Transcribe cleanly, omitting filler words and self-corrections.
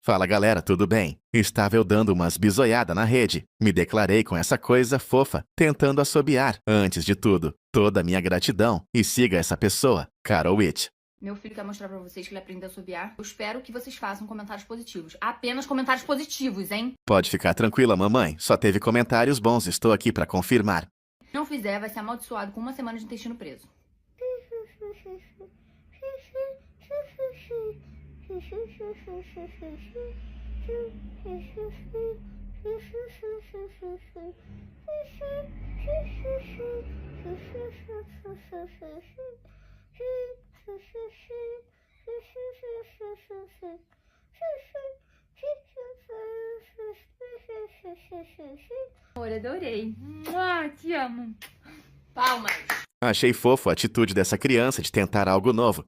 Fala galera, tudo bem? Estava eu dando umas bisoiadas na rede. Me declarei com essa coisa fofa, tentando assobiar. Antes de tudo, toda a minha gratidão. E siga essa pessoa, Carol Witt. Meu filho quer mostrar pra vocês que ele aprendeu a assobiar. Eu espero que vocês façam comentários positivos. Apenas comentários positivos, hein? Pode ficar tranquila, mamãe. Só teve comentários bons, estou aqui pra confirmar. Se não fizer, vai ser amaldiçoado com 1 semana de intestino preso. Amor, adorei. Te amo. Palmas. Achei fofo a atitude dessa criança de tentar algo novo.